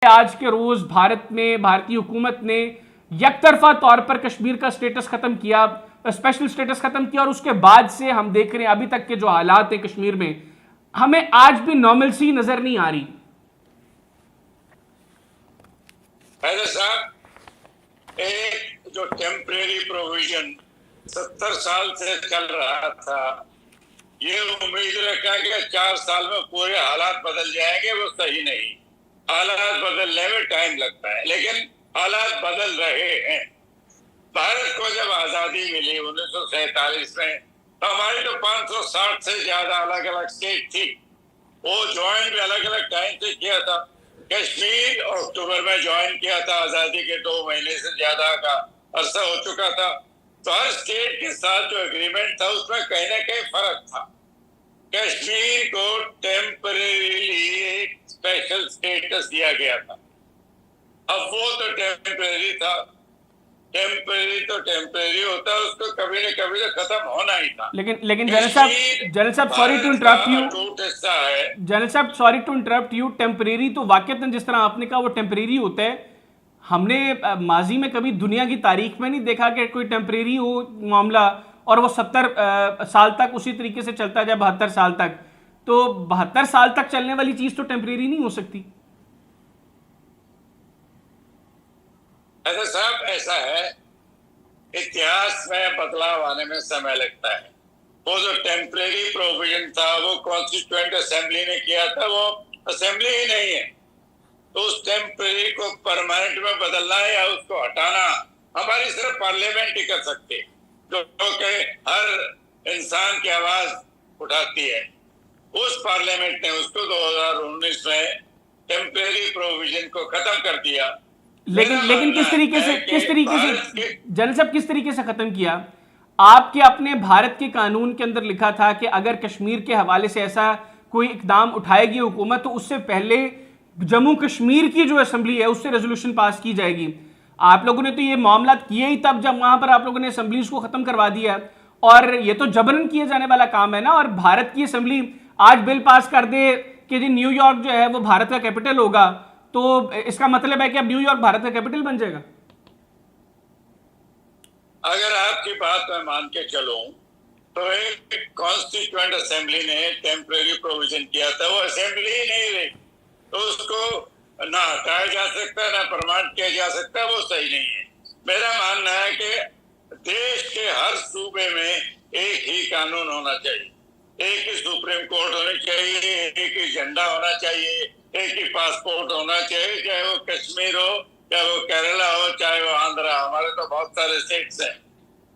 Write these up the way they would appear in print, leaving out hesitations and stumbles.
आज के रोज भारत में भारतीय हुकूमत ने यकतरफा तौर पर कश्मीर का स्टेटस खत्म किया, स्पेशल स्टेटस खत्म किया, और उसके बाद से हम देख रहे हैं अभी तक के जो हालात हैं कश्मीर में, हमें आज भी नॉर्मलसी नजर नहीं आ रही। साहब, एक जो टेम्परेरी प्रोविजन 70 साल से चल रहा था, ये उम्मीद रखा कि 4 साल में पूरे हालात बदल जाएंगे, वो सही नहीं। हालात बदलने में टाइम लगता है, लेकिन हालात बदल रहे हैं। भारत को जब आजादी मिली 1947 में, तो हमारी तो 560 से ज्यादा अलग अलग स्टेट थी। वो ज्वाइन भी अलग अलग टाइम से किया था। कश्मीर अक्टूबर में ज्वाइन किया था, आजादी के 2 महीने से ज्यादा का अरसा हो चुका था। तो हर स्टेट के साथ जो एग्रीमेंट था उसमें कहीं ना कहीं फर्क था। कश्मीर को टेम्परेरीली एक स्पेशल स्टेटस दिया गया था। अब वो तो टेम्परेरी था, टेम्परेरी तो टेम्परेरी होता है, उसको कभी न कभी तो खत्म होना ही था। लेकिन जनरल साहब sorry to interrupt you, general साहब sorry to interrupt you, temporary तो वाकईतन जिस तरह आपने कहा वो टेम्परेरी होता है। हमने माजी में कभी दुनिया की तारीख में नहीं देखा कि कोई टेम्परेरी हो मामला और वो 70 साल तक उसी तरीके से चलता जाए, 72 साल तक। तो 72 साल तक चलने वाली चीज तो टेम्परेरी नहीं हो सकती। ऐसा साहब, ऐसा है, इतिहास में बदलाव आने में समय लगता है। वो जो टेम्परेरी प्रोविजन था वो कॉन्स्टिट्यूएंट असेंबली ने किया था, वो असेंबली ही नहीं है। तो उस टेम्परेरी को परमानेंट में बदलना या उसको हटाना हमारी सिर्फ पार्लियामेंट ही कर सकती है, जो कि हर इंसान की आवाज उठाती है। उस पार्लियामेंट ने उसको 2019 में टेम्परेरी प्रोविजन को खत्म कर दिया। लेकिन किस तरीके से जनरल साहब किस तरीके से खत्म किया? आपके अपने भारत के कानून के अंदर लिखा था कि अगर कश्मीर के हवाले से ऐसा कोई इकदाम उठाएगी हुकूमत तो उससे पहले जम्मू कश्मीर की जो असेंबली है उससे रेजोल्यूशन पास की जाएगी। आप लोगों ने तो ये मामला किए ही तब जब वहां पर आप लोगों ने असेंबलीज को खत्म करवा दिया, और ये तो जबरन किए जाने वाला काम है ना। और भारत की असेंबली आज बिल पास कर दे कि जी न्यूयॉर्क जो है वो भारत का कैपिटल होगा, तो इसका मतलब है कि अब न्यूयॉर्क भारत का कैपिटल बन जाएगा। अगर आपकी बात मैं मान के चलूं तो एक कॉन्स्टिट्यूएंट असेंबली ने टेम्परेरी प्रोविजन किया था, वो असेंबली ही नहीं रही, तो उसको ना हटाया जा सकता ना परमानेंट किया जा सकता, वो सही नहीं है। मेरा मानना है कि देश के हर सूबे में एक ही कानून होना चाहिए, एक ही सुप्रीम कोर्ट होनी चाहिए, एक ही झंडा होना चाहिए, एक ही पासपोर्ट होना चाहिए, चाहे वो कश्मीर हो, चाहे वो केरला हो, चाहे वो आंध्रा। हमारे तो बहुत सारे स्टेट्स हैं।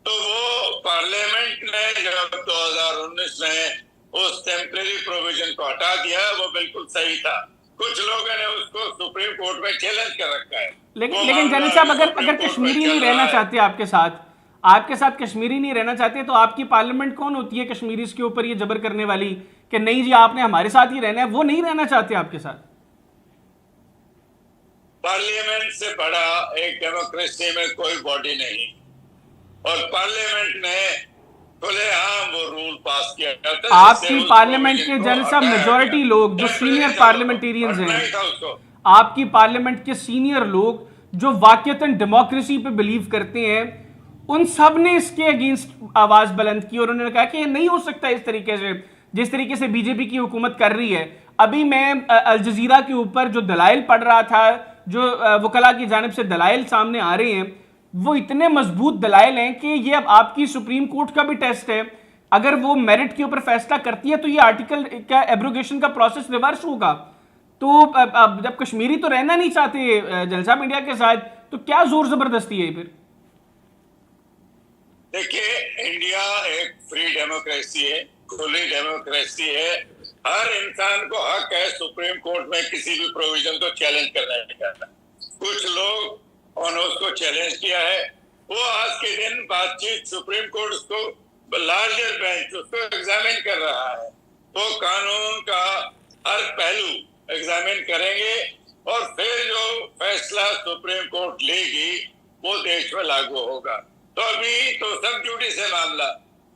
तो वो पार्लियामेंट ने जब 2019 में उस टेम्परेरी प्रोविजन को हटा दिया, वो बिल्कुल सही था। कुछ लोगों ने उसको सुप्रीम कोर्ट में चैलेंज कर रखा है। लेकिन जनरल साहब अगर कश्मीरी नहीं रहना चाहते आपके साथ कश्मीरी नहीं रहना चाहते, तो आपकी पार्लियामेंट कौन होती है कश्मीरी के ऊपर ये जबर करने वाली कि नहीं जी आपने हमारे साथ ही रहना है? वो नहीं रहना चाहते आपके साथ। पार्लियामेंट से बड़ा एक डेमोक्रेसी में कोई बॉडी नहीं, और पार्लियामेंट ने खुलेआम वो रूल पास किया जाता है। आपकी पार्लियामेंट के जनरल साहब मेजॉरिटी लोग जो सीनियर पार्लियामेंटेरियंस हैं, आपकी पार्लियामेंट के सीनियर लोग जो वाकईतन डेमोक्रेसी पे बिलीव करते हैं, उन सब ने इसके अगेंस्ट आवाज बुलंद की और उन्होंने कहा कि ये नहीं हो सकता इस तरीके से, जिस तरीके से बीजेपी की हुकूमत कर रही है। अभी मैं अल जजीरा के ऊपर जो दलाइल पढ़ रहा था, जो वकला की जानिब से दलाइल सामने आ रहे हैं, वो इतने मजबूत दलाइल हैं कि ये अब आपकी सुप्रीम कोर्ट का भी टेस्ट है। अगर वो मेरिट के ऊपर फैसला करती है तो ये आर्टिकल का एब्रोगेशन का प्रोसेस रिवर्स होगा। तो अब जब कश्मीरी तो रहना नहीं चाहते जनरल साहब इंडिया के साथ, तो क्या जोर जबरदस्ती है फिर? देखिए, इंडिया एक फ्री डेमोक्रेसी है, खुली डेमोक्रेसी है। हर इंसान को हक है सुप्रीम कोर्ट में किसी भी प्रोविजन को चैलेंज करने का। कुछ लोग उन्होंने उसको चैलेंज किया है। वो आज के दिन बातचीत सुप्रीम कोर्ट उसको लार्जर बेंच उसको एग्जामिन कर रहा है। वो कानून का हर पहलू एग्जामिन करेंगे और फिर जो फैसला सुप्रीम कोर्ट लेगी वो देश में लागू होगा। तो अभी तो सब जुडिस है मामला,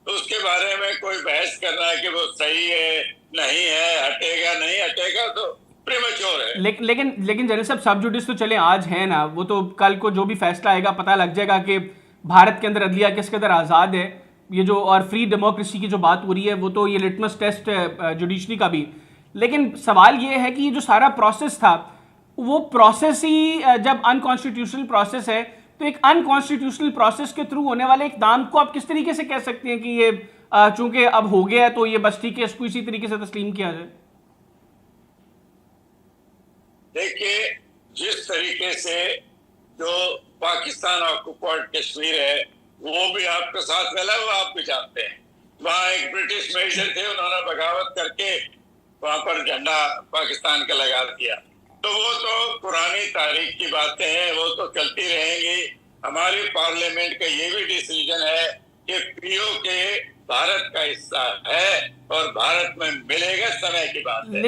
तो उसके बारे में कोई बहस करना है कि वो सही है नहीं है, हटेगा नहीं हटेगा, तो प्रीमेच्योर है। लेकिन जनरल साहब, सब जुडिस तो चले आज है ना, वो तो कल को जो भी फैसला आएगा पता लग जाएगा कि भारत के अंदर अदलिया किस कदर आज़ाद है। ये जो और फ्री डेमोक्रेसी की जो बात हो रही है वो तो ये लिटमस टेस्ट है जुडिशरी का भी। लेकिन सवाल ये है कि ये जो सारा प्रोसेस था वो प्रोसेस ही जब अनकॉन्स्टिट्यूशनल प्रोसेस है तो एक अनकॉन्स्टिट्यूशनल प्रोसेस के थ्रू होने वाले इक़दाम को आप किस तरीके से कह सकते हैं कि ये चूंकि अब हो गया है तो ये बस ठीक है, इसको इसी तरीके से तस्लीम किया जाए? देखिए, जिस तरीके से जो पाकिस्तान ऑक्युपाइड कश्मीर है वो भी आपके साथ फैला, वो आप भी जानते हैं। वहाँ एक ब्रिटिश मेजर थे, उन्होंने बगावत करके वहां पर झंडा पाकिस्तान का लगा दिया। तो वो तो पुरानी तारीख की बातें हैं, वो तो चलती रहेंगी। हमारी पार्लियामेंट का ये भी डिसीजन है कि पीओके भारत का हिस्सा है और भारत में मिलेगा, समय की बात है।